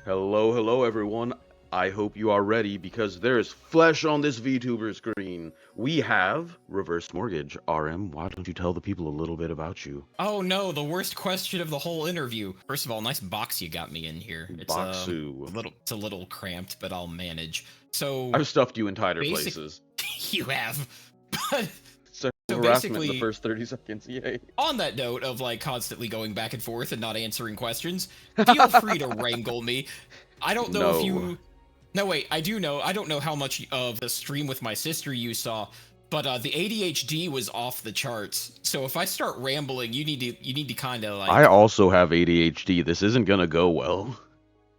Hello, hello everyone. I hope you are ready because there is flesh on this VTuber screen. We have Reverse Mortgage. RM, why don't you tell the people a little bit about you? Oh no, the worst question of the whole interview. First of all, nice box you got me in here. It's Baksu. it's a little cramped, but I'll manage. So I've stuffed you in tighter basic places. you have. But So so harassment in the basically first 30 seconds, yay. on that note of like constantly going back and forth and not answering questions, feel free to wrangle me. I don't know if No. you No wait, I do know. I don't know how much of the stream with my sister you saw, but the ADHD was off the charts. So if I start rambling, you need to kind of I like also have ADHD. This isn't gonna go well.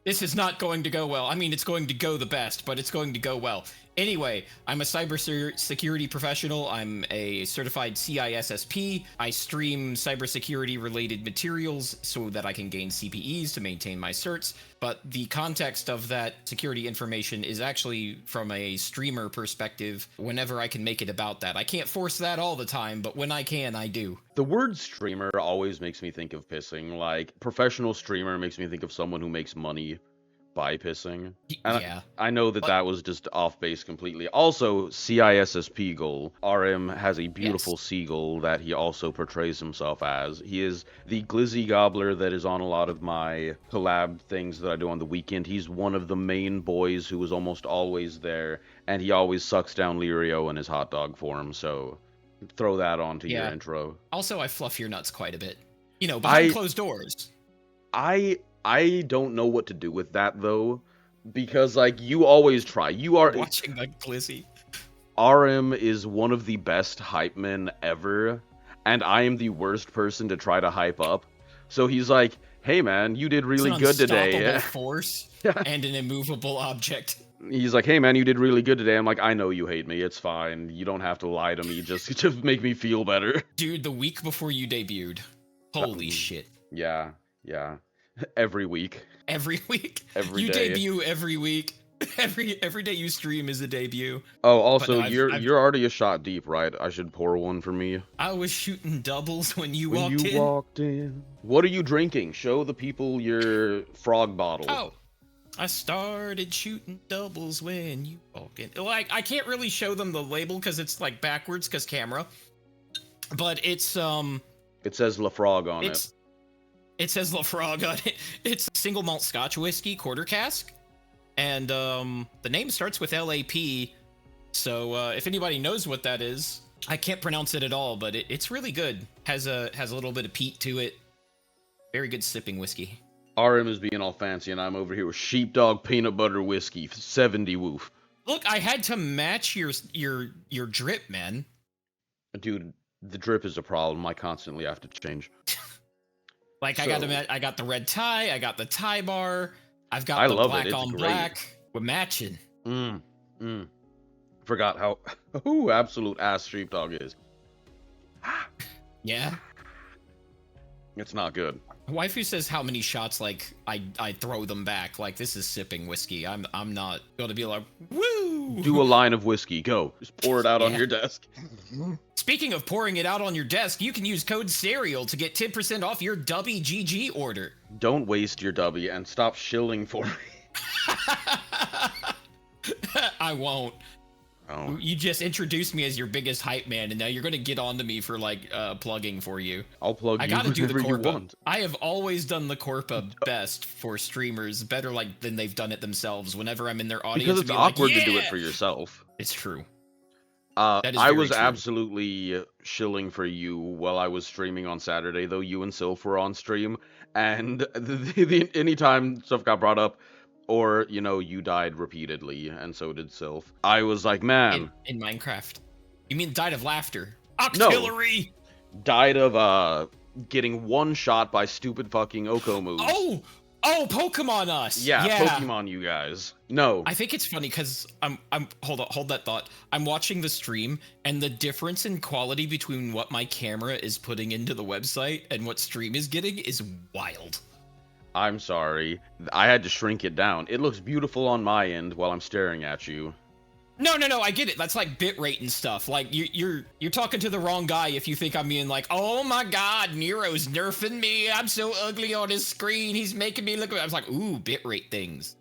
this is not going to go well. I mean, it's going to go the best, but it's going to go well. Anyway, I'm a cybersecurity professional. I'm a certified CISSP. I stream cybersecurity related materials so that I can gain CPEs to maintain my certs. But the context of that security information is actually from a streamer perspective whenever I can make it about that. I can't force that all the time, but when I can, I do. The word streamer always makes me think of pissing. Like, professional streamer makes me think of someone who makes money by pissing. And Yeah. I know that But that was just off base completely. Also, CISSP goal. RM has a beautiful yes. seagull that he also portrays himself as. He is the glizzy gobbler that is on a lot of my collab things that I do on the weekend. He's one of the main boys who is almost always there, and he always sucks down Lirio in his hot dog form, so throw that onto your Yeah. intro. Also, I fluff your nuts quite a bit. You know, behind I closed doors. I don't know what to do with that though, because like you always try. You are Watching the glizzy. RM is one of the best hype men ever, and I am the worst person to try to hype up. So he's like, "Hey man, you did It's really an good today." unstoppable force and an immovable object. He's like, "Hey man, you did really good today." I'm like, "I know you hate me. It's fine. You don't have to lie to me just to make me feel better." Dude, the week before you debuted. Holy shit. Yeah, yeah. Every week, Every week. every You day. debut every week. Every day you stream is a debut. Oh, But also, no, you're already a shot deep, right? I should pour one for me. I was shooting doubles when you When you walked in. walked in. What are you drinking? Show the people your frog bottle. Oh. I started shooting doubles when you walked in. Like, I can't really show them the label because it's like backwards because camera. But it's It says La Frog on it. It says LaFrog on it. It's a single malt Scotch whiskey, quarter cask, and the name starts with LAP. So if anybody knows what that is, I can't pronounce it at all, but it's really good. Has a little bit of peat to it. Very good sipping whiskey. RM is being all fancy, and I'm over here with Sheepdog Peanut Butter Whiskey, 70 woof. Look, I had to match your drip, man. Dude, the drip is a problem. I constantly have to change. Like I got the red tie, I got the tie bar, I've got I the love it. black It's on great. black. We're matching. Forgot how who absolute ass Sheepdog is. Yeah. It's not good. Waifu says how many shots like I throw them back. Like this is sipping whiskey. I'm not gonna be like woo. Do a line of whiskey. Go. Just pour it out on Yeah. your desk. Speaking of pouring it out on your desk, you can use code Serial to get 10% off your Dubby GG order. Don't waste your W and stop shilling for me. I won't. Oh. You just introduced me as your biggest hype man, and now you're gonna get on to me for like plugging for you. I'll plug I you gotta do the whenever you Corpa. want. I have always done the Corpa best for streamers, better like than they've done it themselves. Whenever I'm in their audience, Because it's be like, awkward to do it "Yeah!" for yourself. It's true. I very was true. absolutely shilling for you while I was streaming on Saturday, though you and Sylph were on stream, and anytime stuff got brought up, or, you know, you died repeatedly, and so did Sylph, I was like, man, In Minecraft. You mean died of laughter? No. Octillery! died of, getting one shot by stupid fucking Oko moves. Oh, Pokemon us. Yeah, Pokemon, you guys. No. I think it's funny because I'm hold that thought. I'm watching the stream and the difference in quality between what my camera is putting into the website and what stream is getting is wild. I'm sorry. I had to shrink it down. It looks beautiful on my end while I'm staring at you. No, I get it. That's like bitrate and stuff. Like you're talking to the wrong guy if you think I'm being like, oh my god, Nero's nerfing me. I'm so ugly on his screen. He's making me look. I was like, ooh, bitrate things.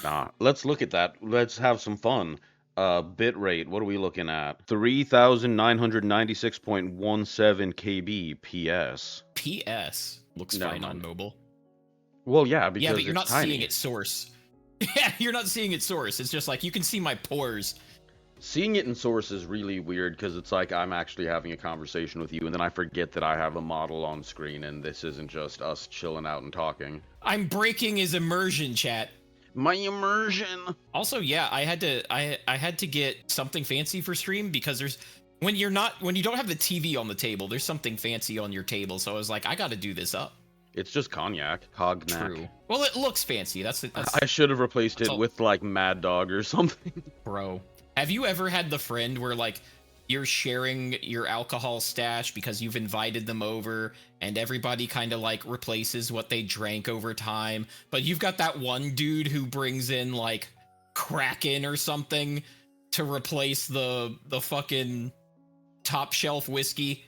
Nah, let's look at that. Let's have some fun. Bitrate, what are we looking at? 3996.17 KB PS. PS looks Never fine on mind. mobile. Well, yeah, because Yeah, but you're it's not tiny. seeing its source. Yeah, you're not seeing its source. It's just like you can see my pores. Seeing it in source is really weird because it's like I'm actually having a conversation with you, and then I forget that I have a model on screen, and this isn't just us chilling out and talking. I'm breaking his immersion, chat. My immersion. Also, yeah, I had to get something fancy for stream because there's when you don't have the TV on the table, there's something fancy on your table. So I was like, I got to do this up. It's just cognac. Cognac. True. Well, it looks fancy. That's I should have replaced it all- with like Mad Dog or something. bro. Have you ever had the friend where like you're sharing your alcohol stash because you've invited them over and everybody kind of like replaces what they drank over time, but you've got that one dude who brings in like Kraken or something to replace the fucking top shelf whiskey?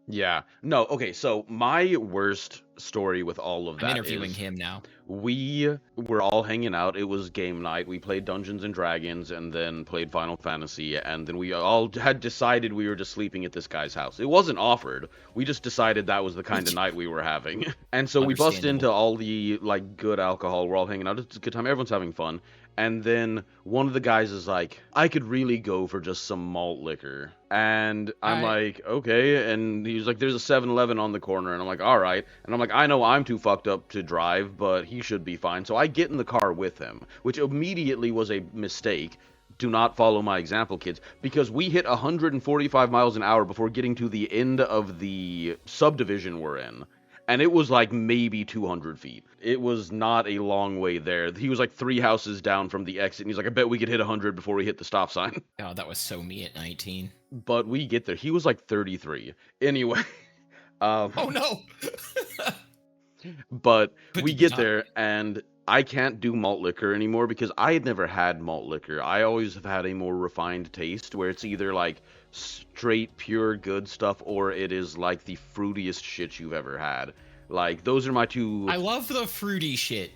Yeah. No, okay, so my worst story with all of I'm that interviewing is him now. we were all hanging out. It was game night. We played Dungeons and Dragons and then played Final Fantasy, and then we all had decided we were just sleeping at this guy's house. It wasn't offered. We just decided that was the kind of night we were having. And so we bust Understandable. into all the like good alcohol. We're all hanging out. It's a good time. Everyone's having fun. And then one of the guys is like, I could really go for just some malt liquor. And I'm like, okay. And he's like, there's a 7-Eleven on the corner. And I'm like, all right. And I'm like, I know I'm too fucked up to drive, but he should be fine. So I get in the car with him, which immediately was a mistake. Do not follow my example, kids, because we hit 145 miles an hour before getting to the end of the subdivision we're in. And it was like maybe 200 feet. It was not a long way there. He was like 3 houses down from the exit, and he's like, I bet we could hit 100 before we hit the stop sign. God, that was so me at 19. But we get there. He was like 33. Anyway, Oh no. but Good we get time. there, and I can't do malt liquor anymore because I had never had malt liquor. I always have had a more refined taste where it's either like straight, pure, good stuff, or it is like the fruitiest shit you've ever had. Like, those are my two. I love the fruity shit.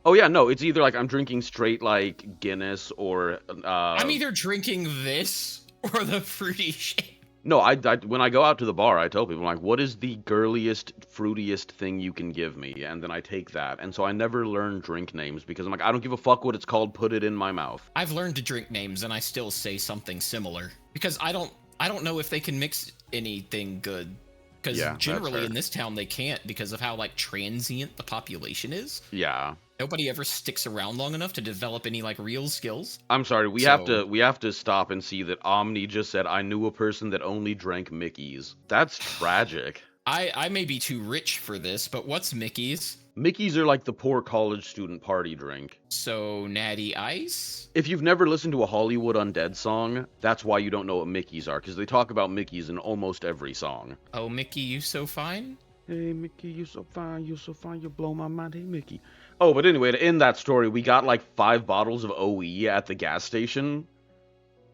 Oh, yeah, no, it's either like I'm drinking straight like Guinness or. I'm either drinking this or the fruity shit. No, I when I go out to the bar, I tell people, I'm like, what is the girliest, fruitiest thing you can give me? And then I take that. And so I never learn drink names because I'm like, I don't give a fuck what it's called, put it in my mouth. I've learned to drink names and I still say something similar because I don't know if they can mix anything good. Because Yeah, that's generally fair. in this town they can't because of how like transient the population is. Yeah. Nobody ever sticks around long enough to develop any like real skills. I'm sorry, we So- have to stop and see that Omni just said I knew a person that only drank Mickey's. That's tragic. I may be too rich for this, but what's Mickey's? Mickey's are like the poor college student party drink. So Natty Ice? If you've never listened to a Hollywood Undead song, that's why you don't know what Mickey's are, because they talk about Mickey's in almost every song. Oh, Mickey, you so fine? Hey Mickey, you so fine, you blow my mind, hey Mickey. Oh, but anyway, to end that story, we got like 5 bottles of OE at the gas station,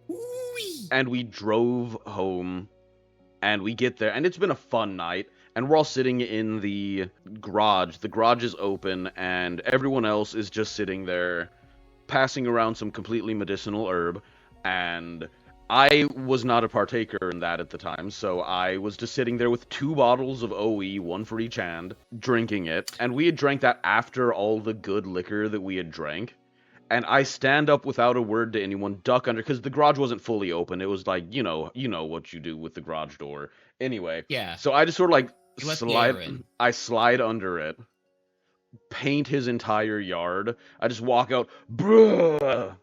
Ooh-wee. and we drove home, and we get there, and it's been a fun night, and we're all sitting in the garage. The garage is open, and everyone else is just sitting there, passing around some completely medicinal herb, and I was not a partaker in that at the time, so I was just sitting there with 2 bottles of OE, one for each hand, drinking it, and we had drank that after all the good liquor that we had drank. And I stand up without a word to anyone, duck under, because the garage wasn't fully open. It was like, you know what you do with the garage door. Anyway, Yeah. so I just sort of like You let the air slide, in. I slide under it, paint his entire yard. I just walk out, bruh,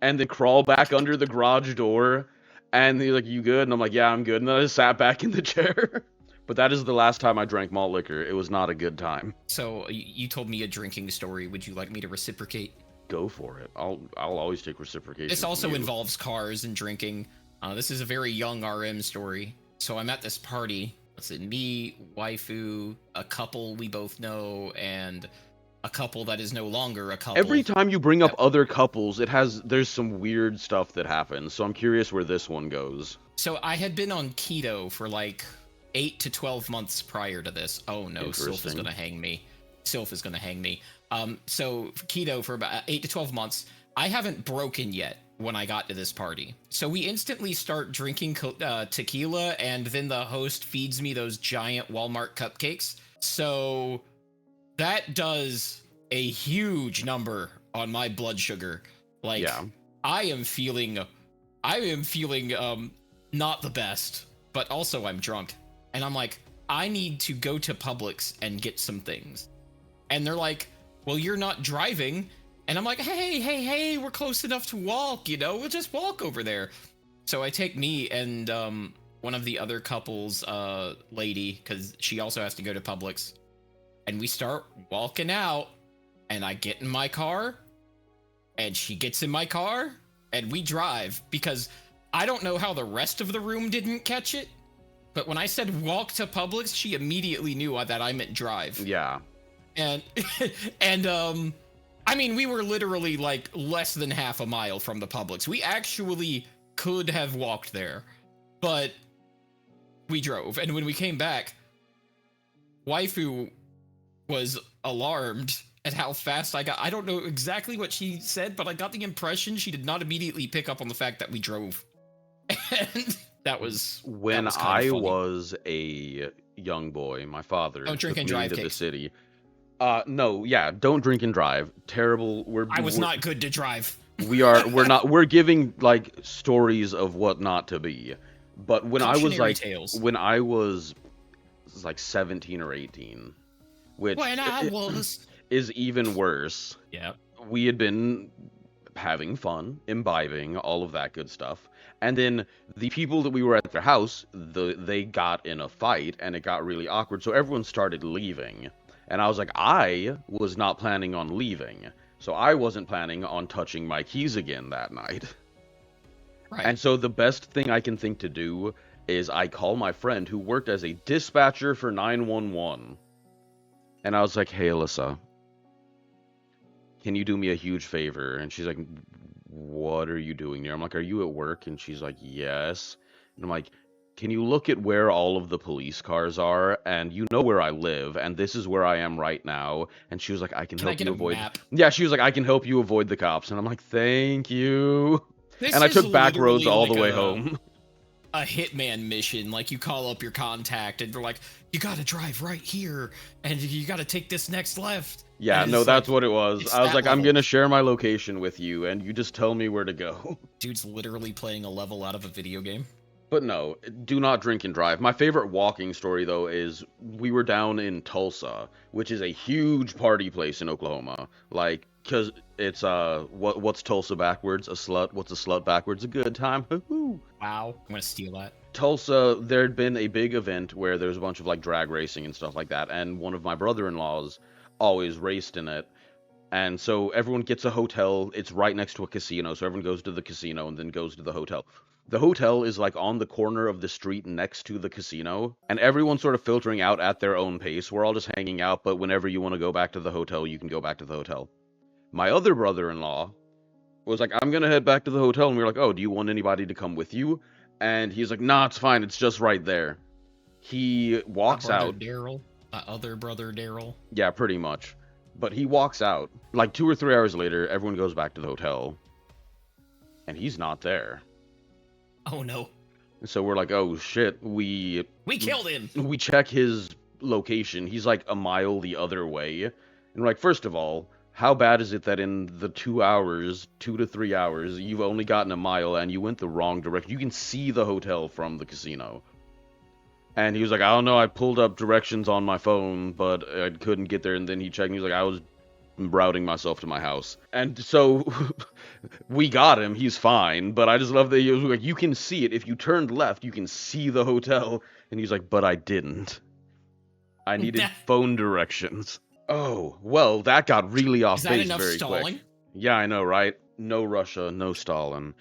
and then crawl back under the garage door. And he's like, you good? And I'm like, yeah, I'm good. And then I just sat back in the chair. But that is the last time I drank malt liquor. It was not a good time. So you told me a drinking story. Would you like me to reciprocate? Go for it. I'll always take reciprocation. This from also you. involves cars and drinking. This is a very young RM story. So I'm at this party. What's it? Me, waifu, a couple we both know, and a couple that is no longer a couple. Every time you bring up other couples, there's some weird stuff that happens. So I'm curious where this one goes. So I had been on keto for like 8 to 12 months prior to this. Oh no, Sylph is gonna hang me. Sylph is gonna hang me. So keto for about 8 to 12 months. I haven't broken yet when I got to this party. So we instantly start drinking tequila, and then the host feeds me those giant Walmart cupcakes. So that does a huge number on my blood sugar. Like, yeah. I am feeling not the best, but also I'm drunk. And I'm like, I need to go to Publix and get some things. And they're like, well, you're not driving. And I'm like, hey, we're close enough to walk, we'll just walk over there. So I take me and one of the other couples, lady, because she also has to go to Publix. And we start walking out, and I get in my car, and she gets in my car, and we drive, because I don't know how the rest of the room didn't catch it, but when I said walk to Publix, she immediately knew that I meant drive. Yeah. And, I mean, we were literally like less than half a mile from the Publix. We actually could have walked there, but we drove. And when we came back, waifu was alarmed at how fast I got. I don't know exactly what she said, but I got the impression she did not immediately pick up on the fact that we drove. And that was when I was a young boy, my father took me to the city. No, yeah, don't drink and drive. Terrible. I was not good to drive. We're giving like stories of what not to be. But when I was like tales. When I was like 17 or 18, which is even worse. Yeah. We had been having fun, imbibing, all of that good stuff. And then the people that we were at their house, they got in a fight, and it got really awkward, so everyone started leaving. And I was like, I was not planning on leaving, so I wasn't planning on touching my keys again that night. Right. And so the best thing I can think to do is I call my friend who worked as a dispatcher for 911. And I was like, hey, Alyssa, can you do me a huge favor? And she's like, what are you doing here? I'm like, are you at work? And she's like, yes. And I'm like, can you look at where all of the police cars are? And you know where I live, and this is where I am right now. And she was like, I can help you avoid. Yeah, she was like, I can help you avoid the cops. And I'm like, thank you. And I took back roads all the way home. A hitman mission, like you call up your contact and they're like, you gotta drive right here and you gotta take this next left. Yeah, no, that's what it was. I was like, I'm gonna share my location with you and you just tell me where to go. Dude's literally playing a level out of a video game. But no, do not drink and drive. My favorite walking story, though, is we were down in Tulsa, which is a huge party place in Oklahoma. Like, because it's, what's Tulsa backwards? A slut. What's a slut backwards? A good time. Woo-hoo. Wow. I'm gonna steal that. Tulsa, there'd been a big event where there was a bunch of, like, drag racing and stuff like that, and one of my brother-in-laws always raced in it. And so everyone gets a hotel. It's right next to a casino, so everyone goes to the casino and then goes to the hotel. The hotel is like on the corner of the street next to the casino, and everyone's sort of filtering out at their own pace. We're all just hanging out, but whenever you want to go back to the hotel, you can go back to the hotel. My other brother-in-law was like, I'm gonna head back to the hotel, and we were like, oh, do you want anybody to come with you? And he's like, nah, it's fine, it's just right there. He walks out. Daryl, other brother Daryl. Yeah, pretty much. But he walks out. Like 2 or 3 hours later, everyone goes back to the hotel, and he's not there. Oh no. So we're like, oh shit, we killed him. We check his location. He's like a mile the other way. And we're like, first of all, how bad is it that in the 2 to 3 hours, you've only gotten a mile and you went the wrong direction? You can see the hotel from the casino. And he was like, I don't know, I pulled up directions on my phone, but I couldn't get there. And then he checked and he was like, I was routing myself to my house. And so we got him, he's fine, but I just love that he was like, you can see it, if you turned left you can see the hotel. And he's like, but I didn't, I needed phone directions. Oh well, that got really off base very quick. Yeah, I know, right? No Russia, no Stalin.